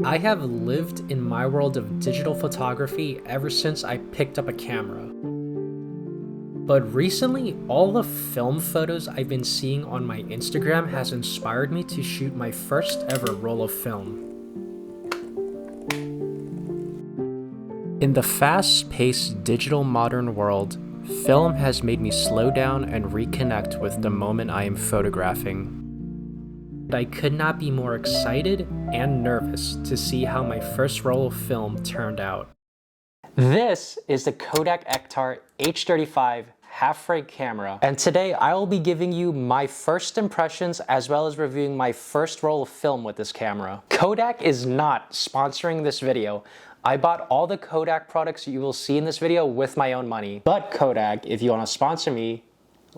I have lived in my world of digital photography ever since I picked up a camera. But recently, all the film photos I've been seeing on my Instagram has inspired me to shoot my first ever roll of film. In the fast-paced digital modern world, film has made me slow down and reconnect with the moment I am photographing. I could not be more excited and nervous to see how my first roll of film turned out. This is the Kodak Ektar H35 half-frame camera, and today I will be giving you my first impressions as well as reviewing my first roll of film with this camera. Kodak is not sponsoring this video. I bought all the Kodak products you will see in this video with my own money. But Kodak, if you want to sponsor me,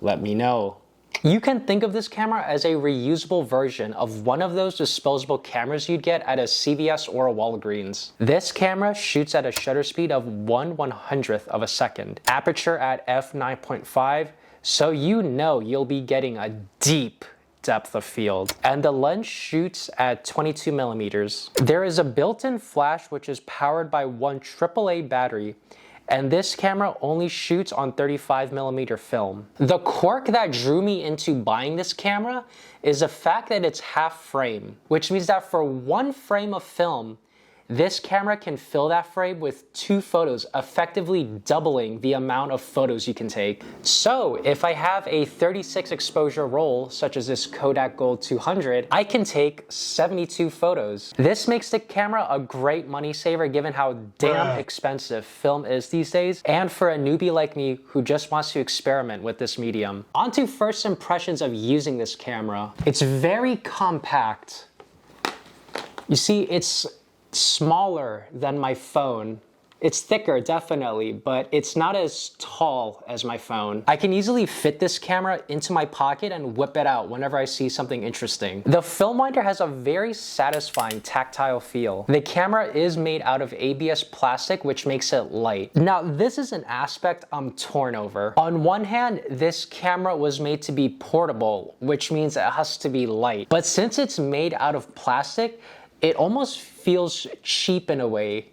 let me know. You can think of this camera as a reusable version of one of those disposable cameras you'd get at a CVS or a Walgreens. This camera shoots at a shutter speed of 1/100th of a second, aperture at f9.5, so you know you'll be getting a deep depth of field. And the lens shoots at 22 millimeters. There is a built-in flash which is powered by one AAA battery, and this camera only shoots on 35mm film. The quirk that drew me into buying this camera is the fact that it's half frame, which means that for one frame of film, this camera can fill that frame with 2 photos, effectively doubling the amount of photos you can take. So if I have a 36 exposure roll, such as this Kodak Gold 200, I can take 72 photos. This makes the camera a great money saver given how damn expensive film is these days, and for a newbie like me who just wants to experiment with this medium. On to first impressions of using this camera. It's very compact. You see, it's smaller than my phone. It's thicker, definitely, but it's not as tall as my phone. I can easily fit this camera into my pocket and whip it out whenever I see something interesting. The film winder has a very satisfying tactile feel. The camera is made out of ABS plastic, which makes it light. Now, this is an aspect I'm torn over. On one hand, this camera was made to be portable, which means it has to be light. But since it's made out of plastic, it almost feels cheap in a way.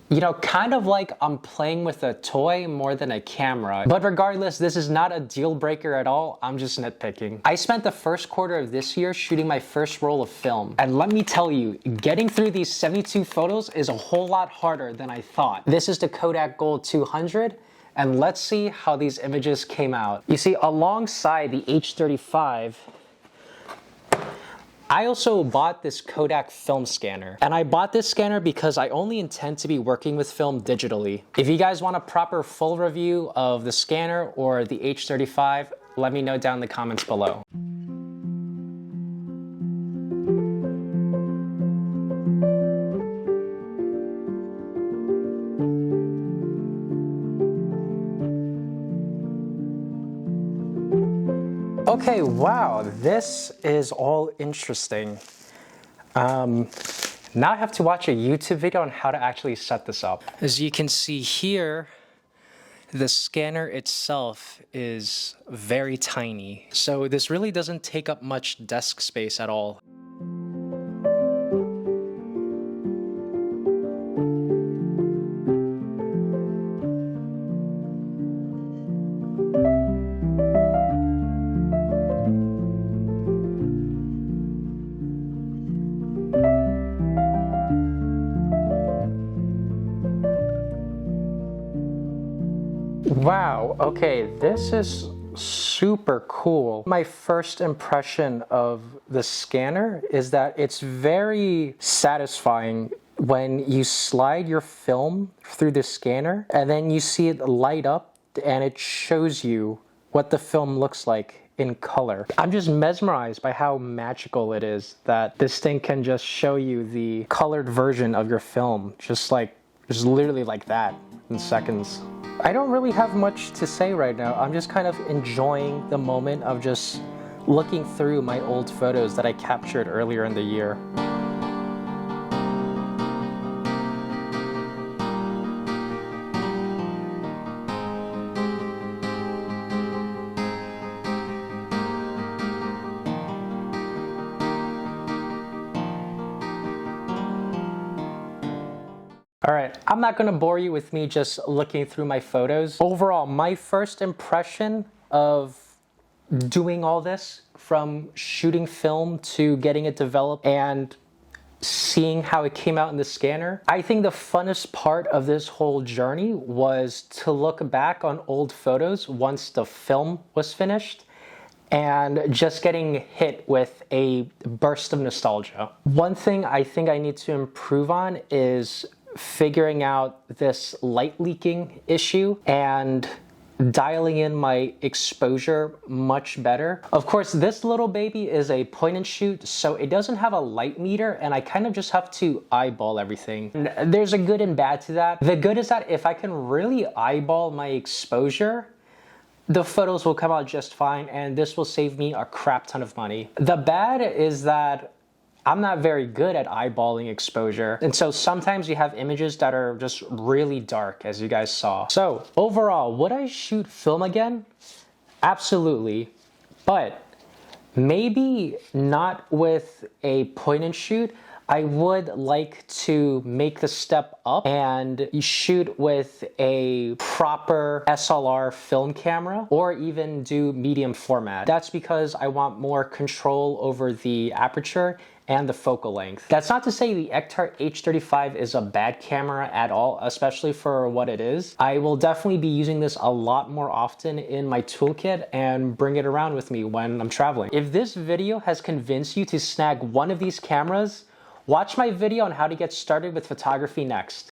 You know, kind of like I'm playing with a toy more than a camera. But regardless, this is not a deal breaker at all. I'm just nitpicking. I spent the first quarter of this year shooting my first roll of film. And let me tell you, getting through these 72 photos is a whole lot harder than I thought. This is the Kodak Gold 200. And let's see how these images came out. You see, alongside the H35, I also bought this Kodak film scanner, and I bought this scanner because I only intend to be working with film digitally. If you guys want a proper full review of the scanner or the H35, let me know down in the comments below. Okay, wow, this is all interesting. Now I have to watch a YouTube video on how to actually set this up. As you can see here, the scanner itself is very tiny. So this really doesn't take up much desk space at all. Wow, okay, this is super cool. My first impression of the scanner is that it's very satisfying when you slide your film through the scanner and then you see it light up and it shows you what the film looks like in color. I'm just mesmerized by how magical it is that this thing can just show you the colored version of your film, just literally like that in seconds. I don't really have much to say right now. I'm just kind of enjoying the moment of just looking through my old photos that I captured earlier in the year. All right, I'm not gonna bore you with me just looking through my photos. Overall, my first impression of doing all this, from shooting film to getting it developed and seeing how it came out in the scanner, I think the funnest part of this whole journey was to look back on old photos once the film was finished and just getting hit with a burst of nostalgia. One thing I think I need to improve on is figuring out this light leaking issue and dialing in my exposure much better. Of course, this little baby is a point and shoot, so it doesn't have a light meter, and I kind of just have to eyeball everything. And there's a good and bad to that. The good is that if I can really eyeball my exposure, the photos will come out just fine, and this will save me a crap ton of money. The bad is that I'm not very good at eyeballing exposure. And so sometimes you have images that are just really dark, as you guys saw. So overall, would I shoot film again? Absolutely. But maybe not with a point and shoot. I would like to make the step up and shoot with a proper SLR film camera, or even do medium format. That's because I want more control over the aperture and the focal length. That's not to say the Ektar H35 is a bad camera at all, especially for what it is. I will definitely be using this a lot more often in my toolkit and bring it around with me when I'm traveling. If this video has convinced you to snag one of these cameras, watch my video on how to get started with photography next.